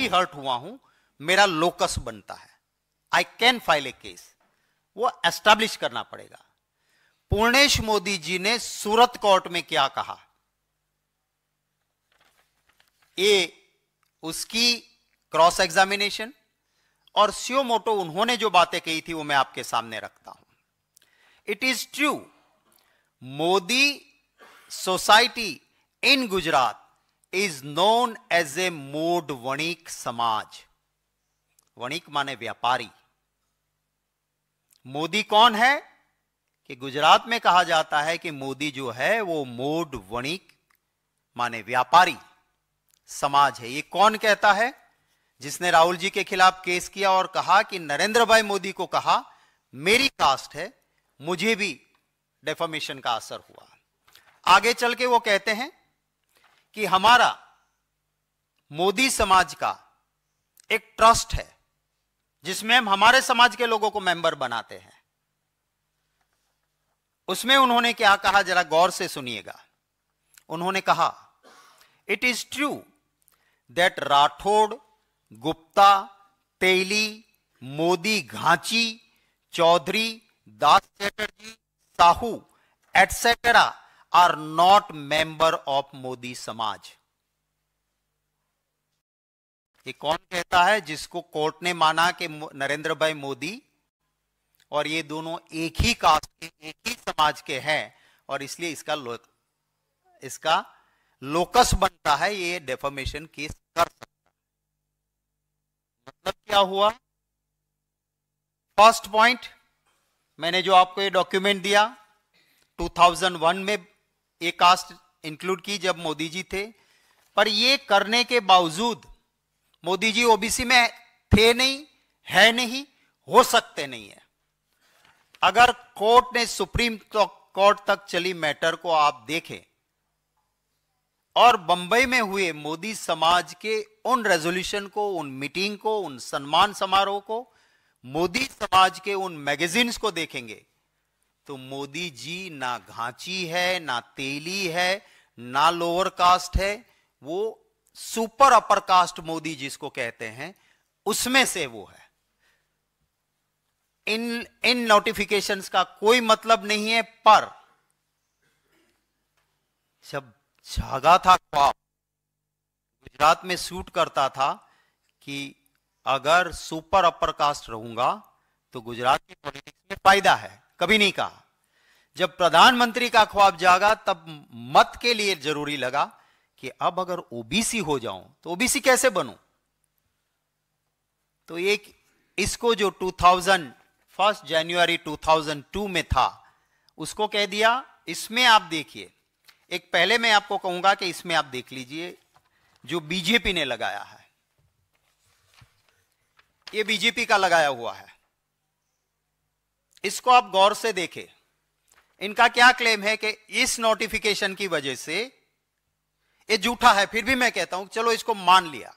भी हर्ट हुआ हूं, मेरा लोकस बनता है, I can file A case, वो एस्टैब्लिश करना पड़ेगा। पूर्णेश मोदी जी ने सूरत कोर्ट में क्या कहा, ये उसकी क्रॉस एग्जामिनेशन और सुयो मोटो उन्होंने जो बातें कही थी वो मैं आपके सामने रखता हूं। It is true, Modi society in Gujarat is known as a Mod Vanik समाज। वणिक माने व्यापारी। मोदी कौन है कि गुजरात में कहा जाता है कि मोदी जो है वो मोड वणिक माने व्यापारी समाज है। ये कौन कहता है? जिसने राहुल जी के खिलाफ केस किया और कहा कि नरेंद्र भाई मोदी को कहा मेरी कास्ट है, मुझे भी डेफामेशन का असर हुआ। आगे चल के वो कहते हैं कि हमारा मोदी समाज का एक ट्रस्ट है जिसमें हम हमारे समाज के लोगों को मेंबर बनाते हैं। उसमें उन्होंने क्या कहा, जरा गौर से सुनिएगा। उन्होंने कहा, it is true that Rathore, Gupta, Teli, Modi, Ghanchi, Chaudhary, Das Chatterjee, Sahu etcetera are not member of Modi समाज। ये कौन कहता है? जिसको कोर्ट ने माना कि नरेंद्र भाई मोदी और ये दोनों एक ही कास्ट के, एक ही समाज के हैं और इसलिए इसका लोकस बनता है, ये डेफामेशन केस कर सकता है। मतलब क्या हुआ? फर्स्ट पॉइंट, मैंने जो आपको ये डॉक्यूमेंट दिया 2001 में ये कास्ट इंक्लूड की जब मोदी जी थे, पर ये करने के बावजूद मोदी जी ओबीसी में थे नहीं, है नहीं, हो सकते नहीं है। अगर कोर्ट ने सुप्रीम कोर्ट तक चली मैटर को आप देखें और बंबई में हुए मोदी समाज के उन रेजोल्यूशन को, उन मीटिंग को, उन सम्मान समारोह को, मोदी समाज के उन मैगजीन्स को देखेंगे तो मोदी जी ना घांची है, ना तेली है, ना लोअर कास्ट है, वो सुपर अपर कास्ट मोदी जिसको कहते हैं उसमें से वो है। इन नोटिफिकेशंस का कोई मतलब नहीं है, पर जब जागा था ख्वाब, गुजरात में सूट करता था कि अगर सुपर अपर कास्ट रहूंगा तो गुजरात की पॉलिटिक्स में फायदा है, कभी नहीं कहा। जब प्रधानमंत्री का ख्वाब जागा तब मत के लिए जरूरी लगा कि अब अगर ओबीसी हो जाऊं तो ओबीसी कैसे बनूं। तो एक इसको जो 1 जनवरी 2002 में था उसको कह दिया। इसमें आप देखिए, एक पहले मैं आपको कहूंगा कि इसमें आप देख लीजिए जो बीजेपी ने लगाया है, ये बीजेपी का लगाया हुआ है, इसको आप गौर से देखें। इनका क्या क्लेम है कि इस नोटिफिकेशन की वजह से, ये झूठा है फिर भी मैं कहता हूं चलो इसको मान लिया,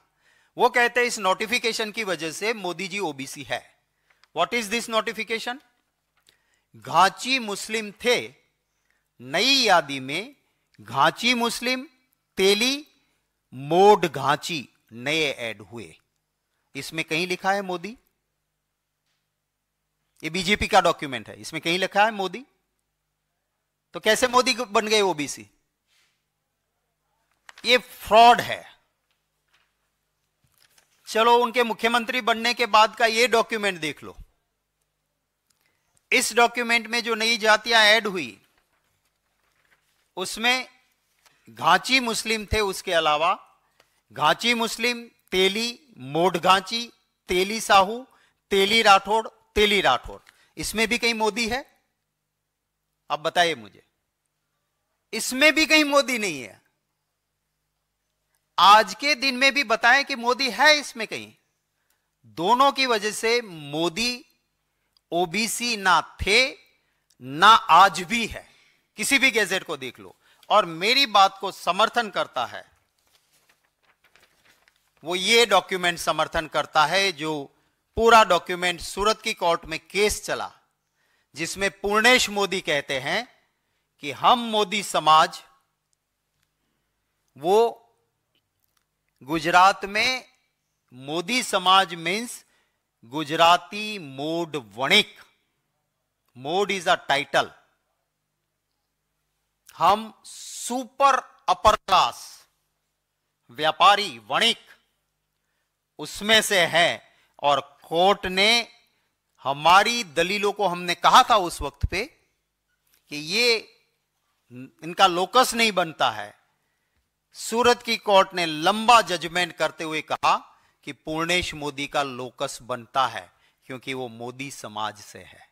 वो कहते हैं इस नोटिफिकेशन की वजह से मोदी जी ओबीसी है। What is this notification? Ghanchi मुस्लिम थे, नई यादी में घांची मुस्लिम, तेली, मोड घांची नए ऐड हुए। इसमें कहीं लिखा है मोदी? ये बीजेपी का डॉक्यूमेंट है, इसमें कहीं लिखा है मोदी? तो कैसे मोदी बन गए ओबीसी? ये फ्रॉड है। चलो उनके मुख्यमंत्री बनने के बाद का ये डॉक्यूमेंट देख लो। इस डॉक्यूमेंट में जो नई जातियां ऐड हुई उसमें घांची मुस्लिम थे, उसके अलावा घांची मुस्लिम, तेली, मोड घांची, तेली साहू, तेली राठौड़, तेली राठौड़, इसमें भी कहीं मोदी है? अब बताइए मुझे, इसमें भी कहीं मोदी नहीं है। आज के दिन में भी बताएं कि मोदी है इसमें कहीं? दोनों की वजह से मोदी ओबीसी ना थे ना आज भी है, किसी भी गैजेट को देख लो। और मेरी बात को समर्थन करता है वो ये डॉक्यूमेंट समर्थन करता है, जो पूरा डॉक्यूमेंट सूरत की कोर्ट में केस चला जिसमें पूर्णेश मोदी कहते हैं कि हम मोदी समाज वो गुजरात में मोदी समाज means Gujarati Mod Vanik. Mod is a title. हम सुपर अपर क्लास व्यापारी वणिक उसमें से है, और कोर्ट ने हमारी दलीलों को, हमने कहा था उस वक्त पे कि ये इनका लोकस नहीं बनता है। सूरत की कोर्ट ने लंबा जजमेंट करते हुए कहा कि पूर्णेश मोदी का लोकस बनता है, क्योंकि वो मोदी समाज से है।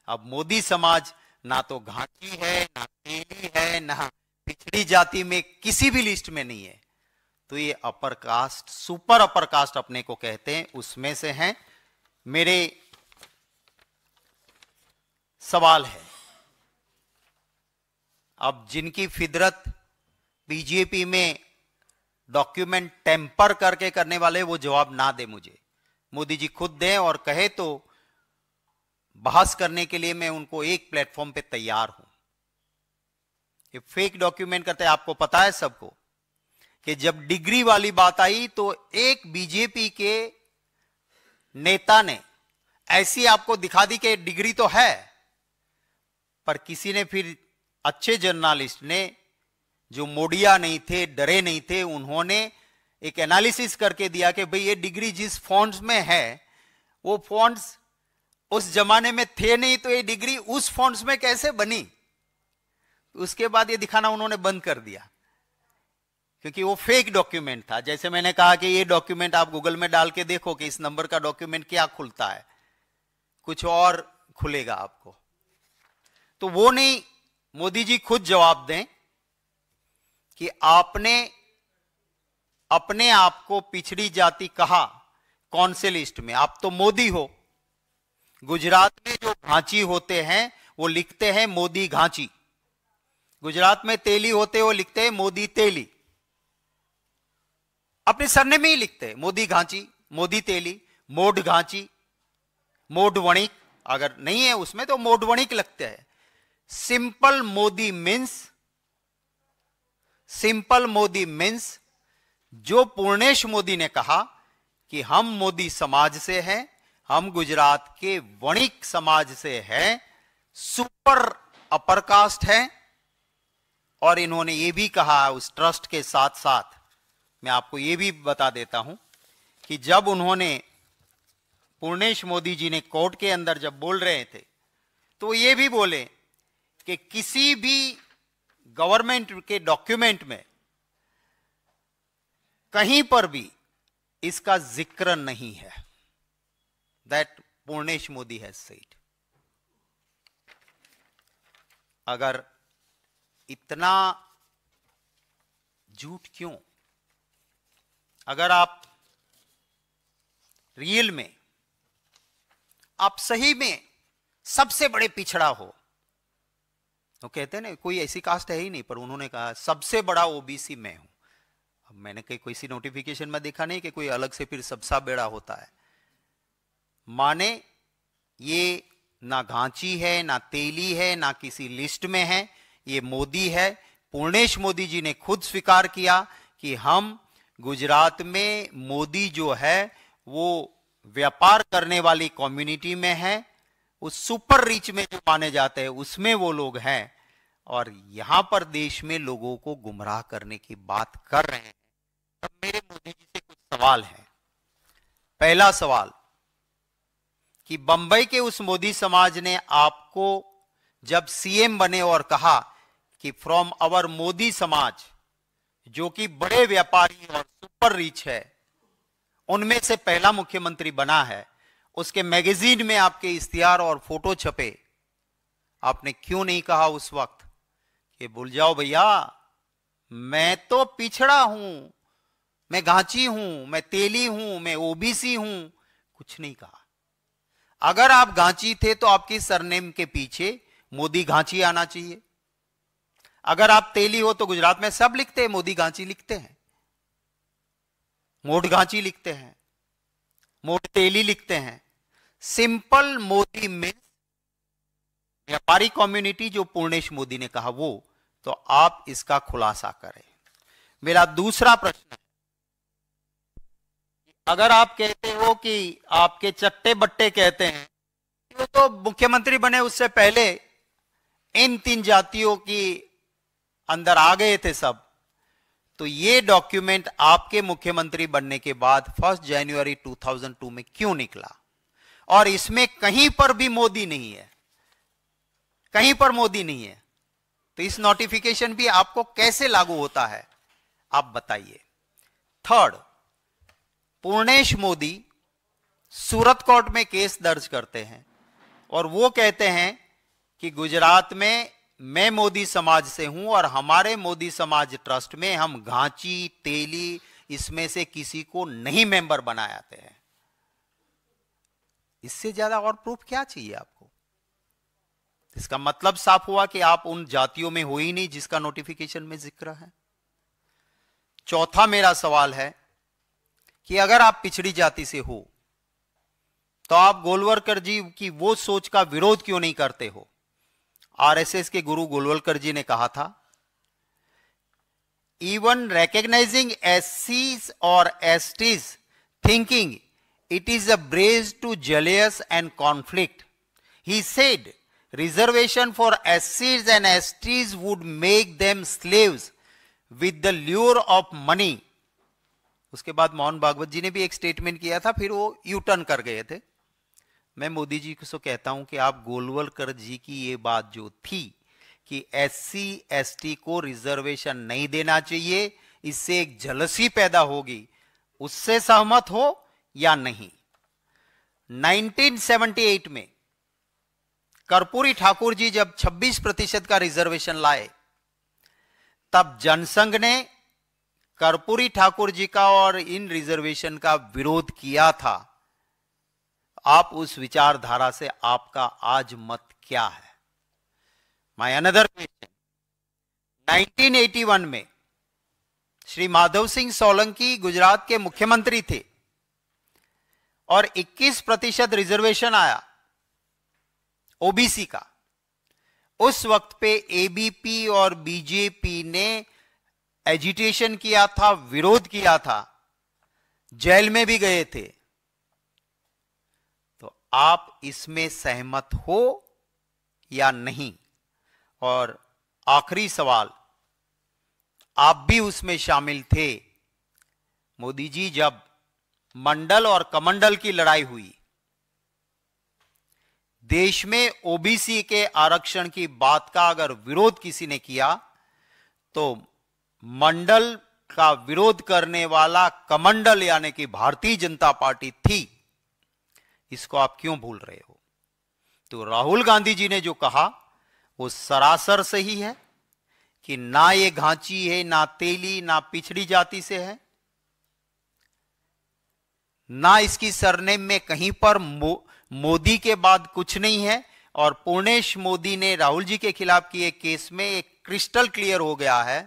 अब मोदी समाज ना तो घाटी है, ना तेली है, ना पिछड़ी जाति में किसी भी लिस्ट में नहीं है, तो ये upper caste, super upper caste अपने को कहते हैं, उसमें से हैं। मेरे सवाल है, अब जिनकी फिदरत बीजेपी में डॉक्यूमेंट टेम्पर करके करने वाले, वो जवाब ना दे मुझे, मोदी जी खुद दें, और कहे तो बहस करने के लिए मैं उनको एक प्लेटफॉर्म पे तैयार हूं। ये फेक डॉक्यूमेंट करते हैं, आपको पता है सबको कि जब डिग्री वाली बात आई तो एक बीजेपी के नेता ने ऐसी आपको दिखा दी कि डिग्री तो है, पर किसी ने फिर, अच्छे जर्नलिस्ट ने, जो मोडिया नहीं थे, डरे नहीं थे, उन्होंने एक एनालिसिस करके दिया कि भाई ये डिग्री जिस फॉन्ट्स में है वो फॉन्ट्स उस जमाने में थे नहीं, तो ये डिग्री उस फॉन्ट्स में कैसे बनी। उसके बाद ये दिखाना उन्होंने बंद कर दिया, क्योंकि वो फेक डॉक्यूमेंट था। जैसे मैंने कहा कि ये डॉक्यूमेंट आप गूगल में डाल के देखो कि इस नंबर का डॉक्यूमेंट क्या खुलता है, कुछ और खुलेगा आपको। तो वो नहीं, मोदी जी खुद जवाब दें कि आपने अपने आप को पिछड़ी जाति कहा कौन से लिस्ट में। आप तो मोदी हो। गुजरात में जो घांची होते हैं वो लिखते हैं मोदी घांची, गुजरात में तेली होते वो लिखते हैं मोदी तेली, अपने सरनेम में ही लिखते हैं मोदी घांची, मोदी तेली, मोड घांची, मोड वणिक, अगर नहीं है उसमें तो मोड वणिक लगते हैं। सिंपल मोदी मीन्स जो पूर्णेश मोदी ने कहा कि हम मोदी समाज से हैं, हम गुजरात के वणिक समाज से हैं, सुपर अपर कास्ट है। और इन्होंने ये भी कहा उस ट्रस्ट के साथ साथ, मैं आपको ये भी बता देता हूं कि जब उन्होंने, पूर्णेश मोदी जी ने कोर्ट के अंदर जब बोल रहे थे तो ये भी बोले कि किसी भी गवर्नमेंट के डॉक्यूमेंट में कहीं पर भी इसका जिक्र नहीं है, that Purnesh Modi has said. अगर इतना झूठ क्यों? अगर आप रियल में, आप सही में सबसे बड़े पिछड़ा हो, तो कहते हैं ना कोई ऐसी कास्ट है ही नहीं, पर उन्होंने कहा सबसे बड़ा ओबीसी मैं हूं। अब मैंने कहीं कोई सी नोटिफिकेशन में देखा नहीं कि कोई अलग से फिर सबसा बड़ा होता है। माने ये ना घांची है, ना तेली है, ना किसी लिस्ट में है, ये मोदी है। पूर्णेश मोदी जी ने खुद स्वीकार किया कि हम गुजरात में मोदी जो है वो व्यापार करने वाली कम्युनिटी में है, उस सुपर रिच में जो माने जाते हैं उसमें वो लोग हैं, और यहां पर देश में लोगों को गुमराह करने की बात कर रहे हैं। तब मेरे मोदी जी से कुछ सवाल हैं। पहला सवाल कि बंबई के उस मोदी समाज ने आपको जब सीएम बने और कहा कि फ्रॉम आवर मोदी समाज, जो कि बड़े व्यापारी और सुपर रिच है, उनमें से पहला मुख्यमंत्री बना है, उसके मैगजीन में आपके इश्तिहार और फोटो छपे, आपने क्यों नहीं कहा उस वक्त कि भूल जाओ भैया, मैं तो पिछड़ा हूं, मैं घांची हूं, मैं तेली हूं, मैं ओबीसी हूं? कुछ नहीं कहा। अगर आप घांची थे तो आपकी सरनेम के पीछे मोदी घांची आना चाहिए। अगर आप तेली हो तो गुजरात में सब लिखते हैं मोदी घांची लिखते हैं, मोड घांची लिखते हैं, मोड तेली लिखते हैं। सिंपल मोदी मीन्स व्यापारी कम्युनिटी, जो पूर्णेश मोदी ने कहा वो, तो आप इसका खुलासा करें। मेरा दूसरा प्रश्न है कि अगर आप कहते हो कि आपके चट्टे बट्टे कहते हैं, वो तो मुख्यमंत्री बने उससे पहले इन 3 जातियों की अंदर आ गए थे सब, तो ये डॉक्यूमेंट आपके मुख्यमंत्री बनने के बाद 1 जनवरी 2002 में क्यों निकला? और इसमें कहीं पर भी मोदी नहीं है, कहीं पर मोदी नहीं है, तो इस नोटिफिकेशन भी आपको कैसे लागू होता है, आप बताइए। थर्ड, पूर्णेश मोदी सूरत कोर्ट में केस दर्ज करते हैं और वो कहते हैं कि गुजरात में मैं मोदी समाज से हूं और हमारे मोदी समाज ट्रस्ट में हम घांची, तेली इसमें से किसी को नहीं मेंबर बनाए जाते हैं। इससे ज्यादा और प्रूफ क्या चाहिए आपको? इसका मतलब साफ हुआ कि आप उन जातियों में हो ही नहीं जिसका नोटिफिकेशन में जिक्र है। चौथा मेरा सवाल है कि अगर आप पिछड़ी जाति से हो तो आप गोलवलकर जी की वो सोच का विरोध क्यों नहीं करते हो? आरएसएस के गुरु गोलवलकर जी ने कहा था, इवन रिकॉग्नाइजिंग एससीज और STs thinking it is a brace to jealous and conflict. He said reservation for एससीज and STs would make them slaves with the lure of money. उसके बाद मोहन भागवत जी ने भी एक स्टेटमेंट किया था, फिर वो यू टर्न कर गए थे। मैं मोदी जी को कहता हूं कि आप गोलवलकर जी की ये बात जो थी कि एससी एसटी को रिजर्वेशन नहीं देना चाहिए, इससे एक जलसी पैदा होगी, उससे सहमत हो या नहीं? 1978 में कर्पूरी ठाकुर जी जब 26% का रिजर्वेशन लाए, तब जनसंघ ने कर्पूरी ठाकुर जी का और इन रिजर्वेशन का विरोध किया था। आप उस विचारधारा से आपका आज मत क्या है? माय अनदर क्वेश्चन, 1981 में श्री माधव सिंह सोलंकी गुजरात के मुख्यमंत्री थे और 21% रिजर्वेशन आया ओबीसी का। उस वक्त पे एबीपी और बीजेपी ने एजिटेशन किया था, विरोध किया था, जेल में भी गए थे। तो आप इसमें सहमत हो या नहीं? और आखिरी सवाल, आप भी उसमें शामिल थे मोदी जी जब मंडल और कमंडल की लड़ाई हुई, देश में ओबीसी के आरक्षण की बात का अगर विरोध किसी ने किया तो मंडल का विरोध करने वाला कमंडल यानी कि भारतीय जनता पार्टी थी। इसको आप क्यों भूल रहे हो? तो राहुल गांधी जी ने जो कहा वो सरासर सही है कि ना ये घांची है, ना तेली, ना पिछड़ी जाति से है, ना इसकी सरनेम में कहीं पर मोदी के बाद कुछ नहीं है। और पूर्णेश मोदी ने राहुल जी के खिलाफ किए केस में एक क्रिस्टल क्लियर हो गया है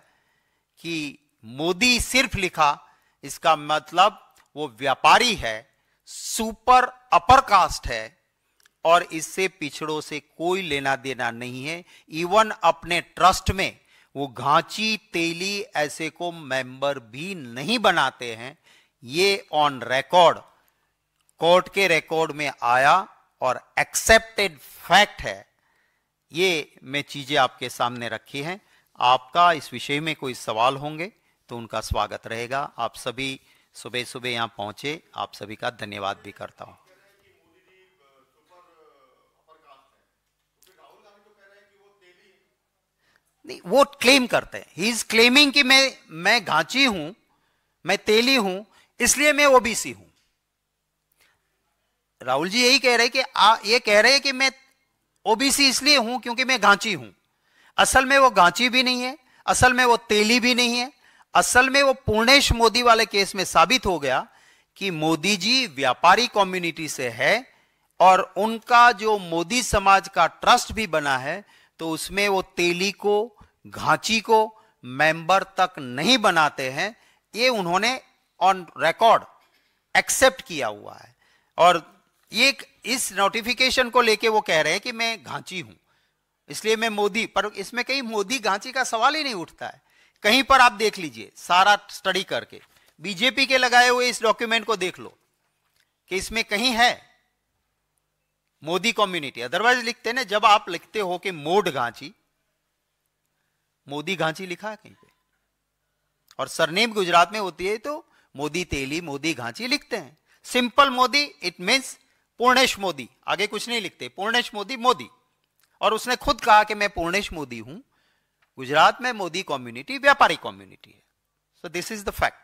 कि मोदी सिर्फ लिखा, इसका मतलब वो व्यापारी है, सुपर अपर कास्ट है और इससे पिछड़ों से कोई लेना देना नहीं है। इवन अपने ट्रस्ट में वो घांची, तेली ऐसे को मेंबर भी नहीं बनाते हैं। ये ऑन रिकॉर्ड, कोर्ट के रिकॉर्ड में आया और एक्सेप्टेड फैक्ट है। ये मैं चीजें आपके सामने रखी हैं। आपका इस विषय में कोई सवाल होंगे तो उनका स्वागत रहेगा। आप सभी सुबह सुबह यहां पहुंचे, आप सभी का धन्यवाद भी करता हूं। नहीं, वो क्लेम करते हैं, ही इज क्लेमिंग कि मैं घांची हूं, मैं तेली हूं, इसलिए मैं ओबीसी हूं। राहुल जी यही कह रहे कि ये कह रहे हैं कि मैं ओबीसी इसलिए हूं क्योंकि मैं घांची हूं। असल में वो घांची भी नहीं है, असल में वो तेली भी नहीं है। असल में वो पूर्णेश मोदी वाले केस में साबित हो गया कि मोदी जी व्यापारी कम्युनिटी से है और उनका जो मोदी समाज का ट्रस्ट भी बना है तो उसमें वो तेली को, घांची को मेंबर तक नहीं बनाते हैं। ये उन्होंने ऑन रिकॉर्ड एक्सेप्ट किया हुआ है। और ये इस नोटिफिकेशन को लेके वो कह रहे हैं कि मैं घांची हूं इसलिए मैं मोदी, पर इसमें कहीं मोदी घांची का सवाल ही नहीं उठता है। कहीं पर आप देख लीजिए सारा स्टडी करके, बीजेपी के लगाए हुए इस डॉक्यूमेंट को देख लो कि इसमें कहीं है मोदी कम्युनिटी। अदरवाइज लिखते ना, जब आप लिखते हो कि मोड घांची, मोदी घांची लिखा है कहीं पे, और सरनेम गुजरात में होती है तो मोदी तेली, मोदी घांची लिखते हैं। Simple Modi it means Purnesh Modi, आगे कुछ नहीं लिखते, पूर्णेश मोदी मोदी। और उसने खुद कहा कि मैं पूर्णेश मोदी हूं, गुजरात में मोदी कम्युनिटी व्यापारी कम्युनिटी है। So this is the fact.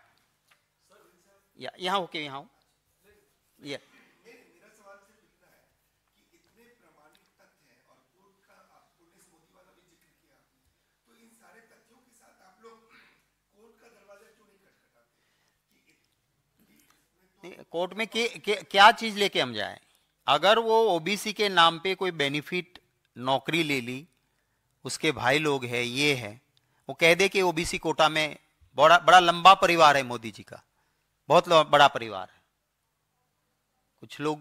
यहां होके यहां या कोर्ट में क्या चीज लेके हम जाएं? अगर वो ओबीसी के नाम पे कोई बेनिफिट नौकरी ले ली, उसके भाई लोग हैं, ये है, वो कह दे कि ओबीसी कोटा में बड़ा बड़ा लंबा परिवार है मोदी जी का, बहुत बड़ा परिवार है। कुछ लोग,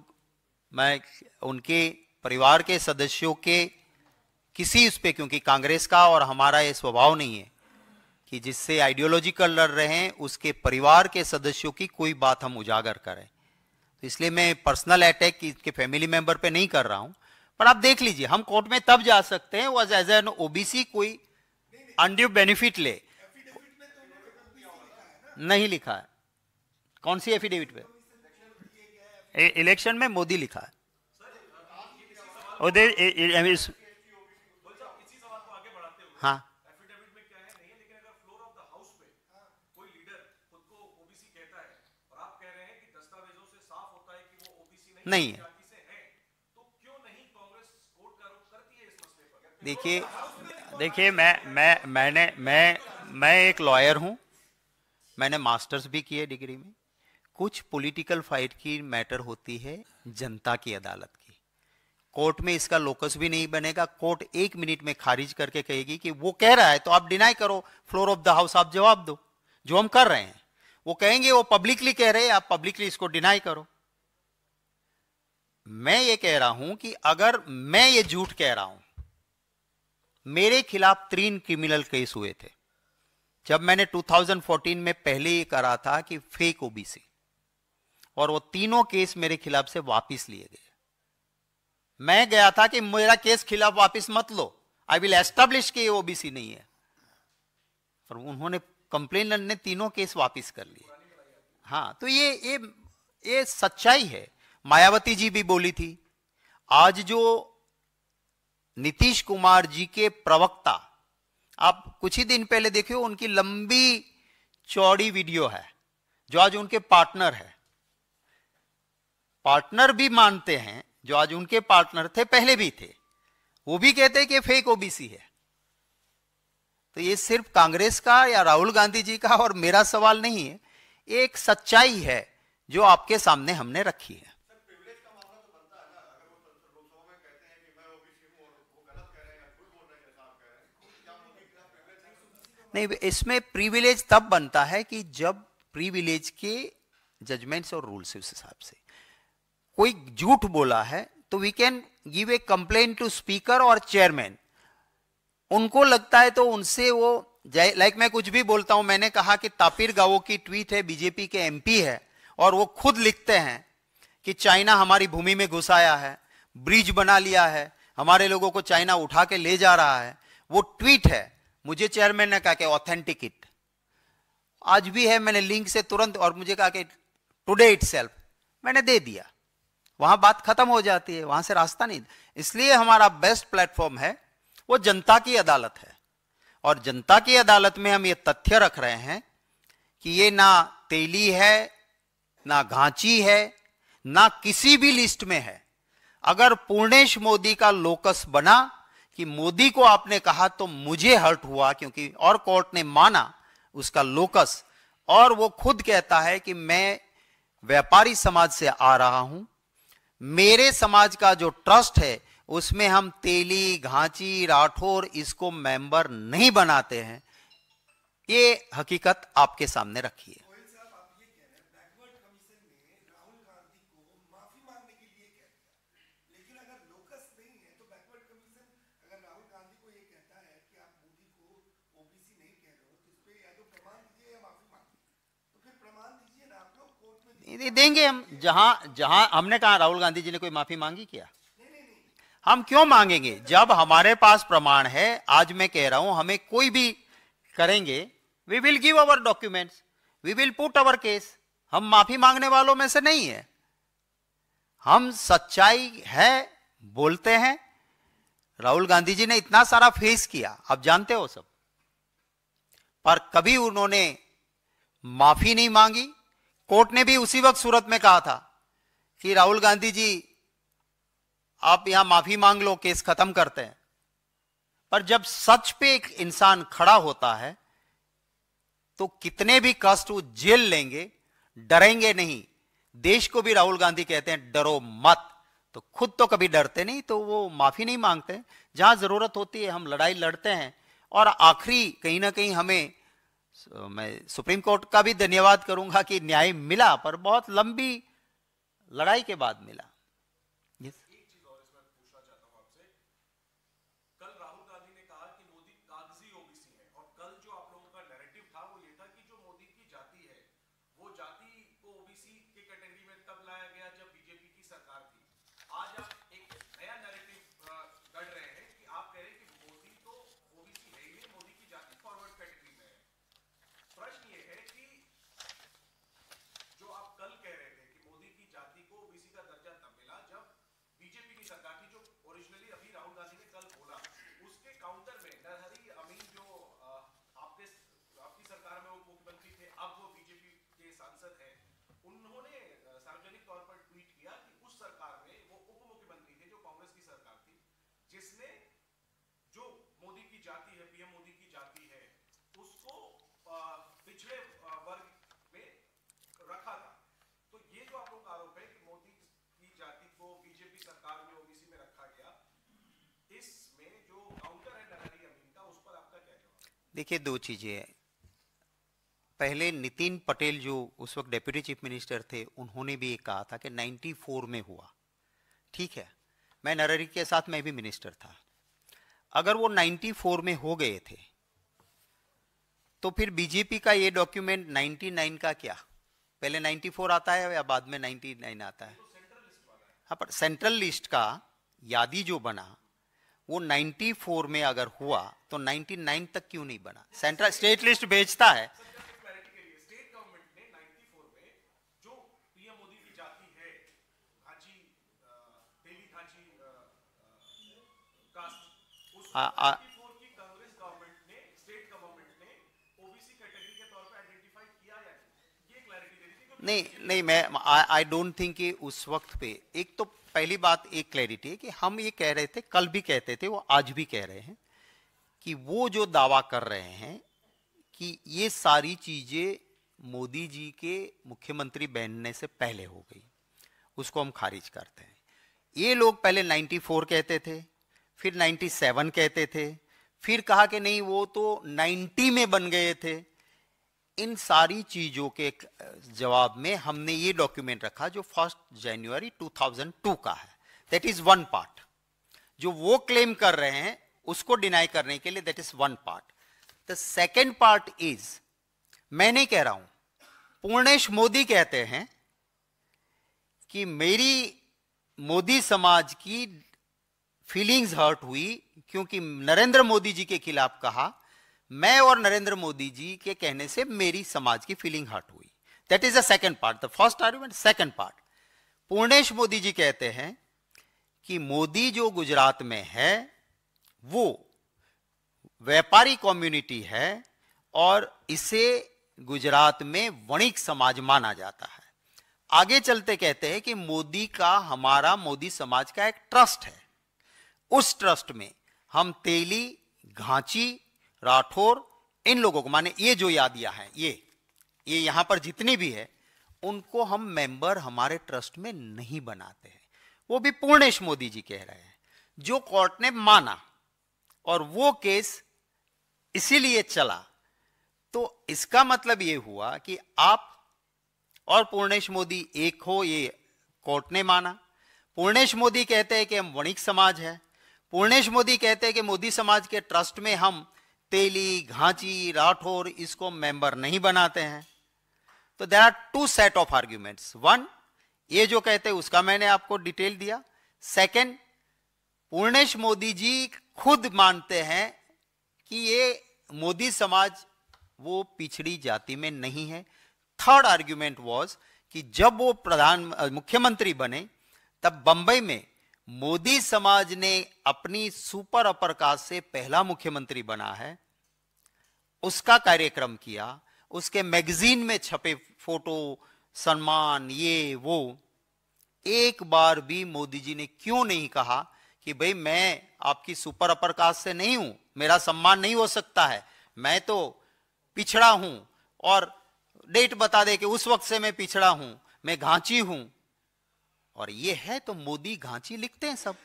मैं उनके परिवार के सदस्यों के किसी उस पे, क्योंकि कांग्रेस का और हमारा ये स्वभाव नहीं है कि जिससे आइडियोलॉजिकल लड़ रहे हैं उसके परिवार के सदस्यों की कोई बात हम उजागर करें, तो इसलिए मैं पर्सनल अटैक के फैमिली मेंबर पे नहीं कर रहा हूं। पर आप देख लीजिए, हम कोर्ट में तब जा सकते हैं वो एज एन ओबीसी कोई अनड्यू बेनिफिट ले। नहीं लिखा है। कौन सी एफिडेविट पे? इलेक्शन में मोदी लिखा है। हाँ, नहीं है। देखिए देखिए मैं एक लॉयर हूं, मैंने मास्टर्स भी किए डिग्री में। कुछ पॉलिटिकल फाइट की मैटर होती है जनता की अदालत की, कोर्ट में इसका लोकस भी नहीं बनेगा। कोर्ट 1 मिनट में खारिज करके कहेगी कि वो कह रहा है तो आप डिनाई करो, फ्लोर ऑफ द हाउस आप जवाब दो, जो हम कर रहे हैं। वो कहेंगे वो पब्लिकली कह रहे हैं, आप पब्लिकली इसको डिनाई करो। मैं ये कह रहा हूं कि अगर मैं ये झूठ कह रहा हूं, मेरे खिलाफ 3 क्रिमिनल केस हुए थे जब मैंने 2014 में पहले ये करा था कि फेक ओबीसी, और वो तीनों केस मेरे खिलाफ से वापस लिए गए। मैं गया था कि मेरा केस खिलाफ वापस मत लो, आई विल एस्टैब्लिश कि ये ओबीसी नहीं है, पर उन्होंने कंप्लेनर ने तीनों केस वापस कर लिए। हाँ, तो ये सच्चाई है। मायावती जी भी बोली थी। आज जो नीतीश कुमार जी के प्रवक्ता, आप कुछ ही दिन पहले देखिए, उनकी लंबी चौड़ी वीडियो है, जो आज उनके पार्टनर है, पार्टनर भी मानते हैं, जो आज उनके पार्टनर थे, पहले भी थे, वो भी कहते हैं कि फेक ओबीसी है। तो ये सिर्फ कांग्रेस का या राहुल गांधी जी का और मेरा सवाल नहीं है, एक सच्चाई है जो आपके सामने हमने रखी है। नहीं, इसमें प्रिविलेज तब बनता है कि जब प्रिविलेज के जजमेंट्स और रूल्स उस हिसाब से कोई झूठ बोला है तो we can give a complaint to speaker और चेयरमैन। उनको लगता है तो उनसे वो लाइक मैं कुछ भी बोलता हूं, मैंने कहा कि तापिर गावो की ट्वीट है, बीजेपी के एमपी है, और वो खुद लिखते हैं कि चाइना हमारी भूमि में घुस आया है, ब्रिज बना लिया है, हमारे लोगों को चाइना उठा के ले जा रहा है। वो ट्वीट है, मुझे चेयरमैन ने कहा कि ऑथेंटिक इट, आज भी है, मैंने लिंक से तुरंत, और मुझे कहा कि टुडे इटसेल्फ, मैंने दे दिया। वहां बात खत्म हो जाती है, वहां से रास्ता नहीं। इसलिए हमारा बेस्ट प्लेटफॉर्म है वो जनता की अदालत है, और जनता की अदालत में हम ये तथ्य रख रहे हैं कि ये ना तेली है, ना घांची है, ना किसी भी लिस्ट में है। अगर पूर्णेश मोदी का लोकस बना कि मोदी को आपने कहा तो मुझे हर्ट हुआ, क्योंकि और कोर्ट ने माना उसका लोकस, और वो खुद कहता है कि मैं व्यापारी समाज से आ रहा हूं, मेरे समाज का जो ट्रस्ट है उसमें हम तेली, घांची, राठौर इसको मेंबर नहीं बनाते हैं। ये हकीकत आपके सामने रखी है। ये देंगे हम। जहां जहां हमने कहा राहुल गांधी जी ने कोई माफी मांगी क्या? हम क्यों मांगेंगे जब हमारे पास प्रमाण है। आज मैं कह रहा हूं हमें कोई भी करेंगे, we will give our documents, we will put our case. हम माफी मांगने वालों में से नहीं है, हम सच्चाई है बोलते हैं। राहुल गांधी जी ने इतना सारा फेस किया, आप जानते हो सब, पर कभी उन्होंने माफी नहीं मांगी। कोर्ट ने भी उसी वक्त सूरत में कहा था कि राहुल गांधी जी आप यहां माफी मांग लो, केस खत्म करते हैं। पर जब सच पे एक इंसान खड़ा होता है तो कितने भी कष्ट वो झेल लेंगे, डरेंगे नहीं। देश को भी राहुल गांधी कहते हैं डरो मत, तो खुद तो कभी डरते नहीं, तो वो माफी नहीं मांगते। जहां जरूरत होती है हम लड़ाई लड़ते हैं। और आखिरी कहीं ना कहीं हमें, मैं सुप्रीम कोर्ट का भी धन्यवाद करूंगा कि न्याय मिला, पर बहुत लंबी लड़ाई के बाद मिला। एक चीज और इसमें पूछना चाहता हूं आपसे, कल राहुल गांधी ने कहा कि मोदी कागजी ओबीसी है, और कल जो आप लोगों का नैरेटिव था वो ये था कि जो मोदी की जाति है वो जाति को ओबीसी के कैटेगरी में तब लाया गया जब बीजेपी की सरकार थी। आज आप एक नया नैरेटिव गढ़ रहे हैं कि आप कह रहे हैं कि मोदी तो ओबीसी है ही नहीं, मोदी की जाति फॉरवर्ड कैटेगरी में है। प्रश्न ये है कि जो आप कल कह रहे थे कि मोदी की जाति को ओबीसी का दर्जा तब मिला जब बीजेपी की सरकार थी, जो ओरिजिनली अभी राहुल गांधी ने कल बोला, उसके काउंटर में नरहरी अमीन जो आपकी सरकार में वो मुख्यमंत्री थे, अब वो बीजेपी के सांसद हैं, उन्होंने सार्वजनिक तौर पर ट्वीट किया कि उस सरकार में वो उप मुख्यमंत्री थे जो कांग्रेस की सरकार थी, जिसने जो मोदी की जाति है, पीएम मोदी की जाति है, उसको पिछड़े वर्ग में रखा था। तो ये जो आप लोगों का आरोप है कि मोदी की जाति को बीजेपी सरकार में ओबीसी में रखा गया, इसमें जो काउंटर है नरहरी अमीन का, उस पर आपका क्या जवाब? देखिए, दो चीजें हैं। पहले नितिन पटेल जो उस वक्त डेप्यूटी चीफ मिनिस्टर थे, उन्होंने भी ये कहा था कि 94 में हुआ। ठीक है, मैं नरहरी के साथ मैं भी मिनिस्टर था। अगर वो 94 में हो गए थे तो फिर बीजेपी का ये डॉक्यूमेंट 99 का क्या? पहले 94 आता है या बाद में 99 आता है? हाँ, पर सेंट्रल लिस्ट का यादी जो बना वो 94 में अगर हुआ तो 99 तक क्यों नहीं बना? सेंट्रल स्टेट लिस्ट भेजता है। स्टेट गवर्नमेंट ने 94 में जो पीएम मोदी की जाति है, घाची, तेली घाची कास्ट, उस 94 की कांग्रेस गवर्नमेंट ने, स्टेट गवर्नमेंट ने ओबीसी कैटेगरी के तौर पे आइडेंटिफाई किया या ये क्लैरिटी दे दी? नहीं, मैं आई डोंट थिंक कि उस वक्त पे, एक तो पहली बात एक क्लैरिटी है कि हम ये कह रहे थे, कल भी कहते थे, वो आज भी कह रहे हैं कि वो जो दावा कर रहे हैं कि ये सारी चीजें मोदी जी के मुख्यमंत्री बनने से पहले हो गई, उसको हम खारिज करते हैं। ये लोग पहले 94 कहते थे, फिर 97 कहते थे, फिर कहा कि नहीं वो तो 90 में बन गए थे। इन सारी चीजों के जवाब में हमने ये डॉक्यूमेंट रखा जो 1 जनवरी 2002 का है। That is one part. जो वो क्लेम कर रहे हैं उसको डिनाई करने के लिए, that is one part. The second part is, मैं नहीं कह रहा हूं, पूर्णेश मोदी कहते हैं कि मेरी मोदी समाज की फीलिंग्स हर्ट हुई क्योंकि नरेंद्र मोदी जी के खिलाफ कहा, मैं और नरेंद्र मोदी जी के कहने से मेरी समाज की फीलिंग हर्ट हुई। That is the second part. The first argument, second part. Purnesh Modi ji कहते हैं कि मोदी जो गुजरात में है वो व्यापारी कम्युनिटी है और इसे गुजरात में वणिक समाज माना जाता है। आगे चलते कहते हैं कि मोदी का, हमारा मोदी समाज का एक ट्रस्ट है, उस ट्रस्ट में हम तेली, घांची, राठौर, इन लोगों को, माने ये जो यादियां हैं, ये यहां पर जितनी भी है, उनको हम मेंबर हमारे ट्रस्ट में नहीं बनाते हैं। वो भी पूर्णेश मोदी जी कह रहे हैं, जो कोर्ट ने माना, और वो केस इसीलिए चला। तो इसका मतलब ये हुआ कि आप और पूर्णेश मोदी एक हो, ये कोर्ट ने माना। पूर्णेश मोदी कहते हैं कि हम वणिक समाज है, पूर्णेश मोदी कहते हैं कि मोदी समाज के ट्रस्ट में हम तेली, घांची, राठौर इसको मेंबर नहीं बनाते हैं। तो there are two set of arguments. One, ये जो कहते हैं उसका मैंने आपको डिटेल दिया। सेकंड, पूर्णेश मोदी जी खुद मानते हैं कि ये मोदी समाज वो पिछड़ी जाति में नहीं है। थर्ड आर्ग्यूमेंट वाज कि जब वो मुख्यमंत्री बने तब बंबई में मोदी समाज ने अपनी सुपर अपर कास्ट से पहला मुख्यमंत्री बना है, उसका कार्यक्रम किया, उसके मैगजीन में छपे फोटो, सम्मान, ये वो। एक बार भी मोदी जी ने क्यों नहीं कहा कि भाई मैं आपकी सुपर अपर कास्ट से नहीं हूं, मेरा सम्मान नहीं हो सकता है, मैं तो पिछड़ा हूं, और डेट बता दे कि उस वक्त से मैं पिछड़ा हूं, मैं घांची हूं। और ये है तो मोदी घांची लिखते हैं सब,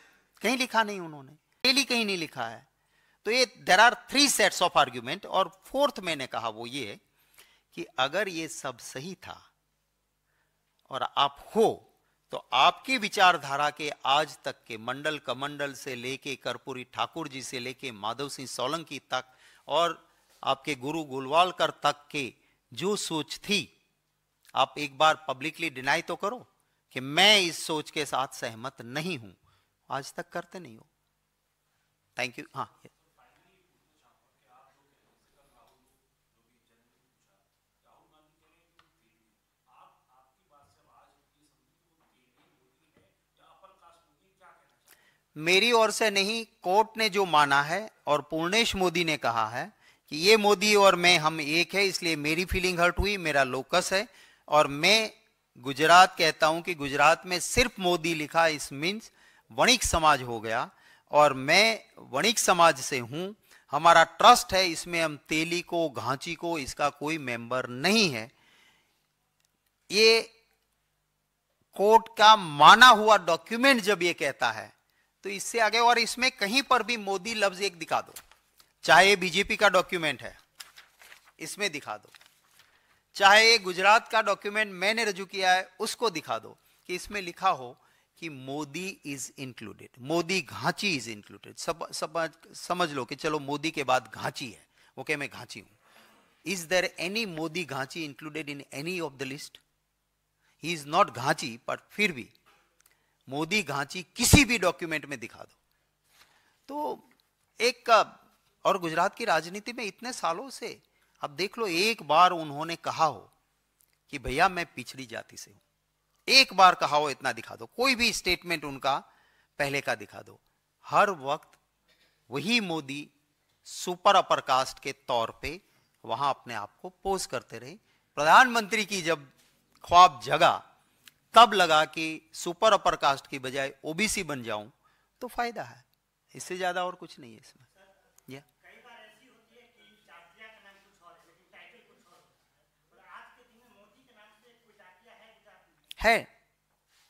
कहीं लिखा नहीं उन्होंने, डेली कहीं नहीं लिखा है। तो ये there are three sets of argument. और फोर्थ मैंने कहा वो ये कि अगर ये सब सही था और आप हो, तो आपकी विचारधारा के आज तक के मंडल कमंडल से लेके कर्पूरी ठाकुर जी से लेके माधव सिंह सोलंकी तक और आपके गुरु गोलवालकर तक के जो सोच थी, आप एक बार पब्लिकली डिनाई तो करो कि मैं इस सोच के साथ सहमत नहीं हूं। आज तक करते नहीं हो। Thank you. हाँ, मेरी ओर से नहीं, कोर्ट ने जो माना है और पूर्णेश मोदी ने कहा है कि ये मोदी और मैं हम एक है, इसलिए मेरी फीलिंग हर्ट हुई, मेरा लोकस है। और मैं गुजरात कहता हूं कि गुजरात में सिर्फ मोदी लिखा, इस मीन्स वणिक समाज हो गया, और मैं वणिक समाज से हूं। हमारा ट्रस्ट है इसमें, हम तेली को, घांची को, इसका कोई मेंबर नहीं है। ये कोर्ट का माना हुआ डॉक्यूमेंट जब ये कहता है तो इससे आगे, और इसमें कहीं पर भी मोदी लफ्ज एक दिखा दो, चाहे बीजेपी का डॉक्यूमेंट है इसमें दिखा दो, चाहे गुजरात का डॉक्यूमेंट मैंने रजू किया है उसको दिखा दो कि इसमें लिखा हो कि Modi is included, Modi Ghanchi is included. समझ लो कि चलो मोदी के बाद घांची है, वो कहे मैं घांची हूं। Is there any Modi Ghanchi included in any of the list? He is not Ghanchi, but फिर भी मोदी घांची किसी भी डॉक्यूमेंट में दिखा दो। तो एक, और गुजरात की राजनीति में इतने सालों से अब देख लो, एक बार उन्होंने कहा हो कि भैया मैं पिछड़ी जाति से हूं, एक बार कहा हो, इतना दिखा दो। कोई भी स्टेटमेंट उनका पहले का दिखा दो। हर वक्त वही मोदी सुपर अपर कास्ट के तौर पे वहां अपने आप को पोज करते रहे। प्रधानमंत्री की जब ख्वाब जगा तब लगा कि सुपर अपर कास्ट की बजाय ओबीसी बन जाऊं तो फायदा है, इससे ज्यादा और कुछ नहीं है इसमें। या है,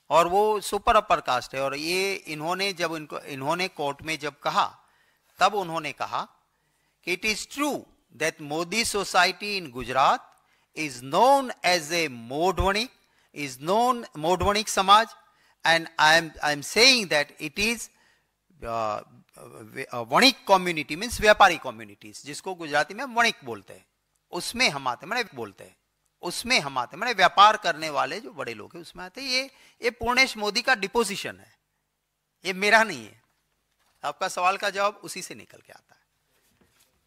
और वो सुपर अपर कास्ट है। और ये इन्होंने जब इन्होंने कोर्ट में जब कहा, तब उन्होंने कहा कि it is true that Modi society in Gujarat is known as a Modwanik, is known Modwanik Samaj, and I am saying that it is वणिक community, means व्यापारी communities, जिसको गुजराती में वणिक बोलते हैं, उसमें हम आते, मैंने बोलते हैं उसमें हम आते, मैंने व्यापार करने वाले जो बड़े लोग हैं उसमें आते। ये पूर्णेश मोदी का डिपोजिशन है, ये मेरा नहीं है। आपका सवाल का जवाब उसी से निकल के आता है।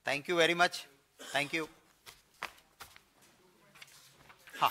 Thank you very much, thank you. हाँ।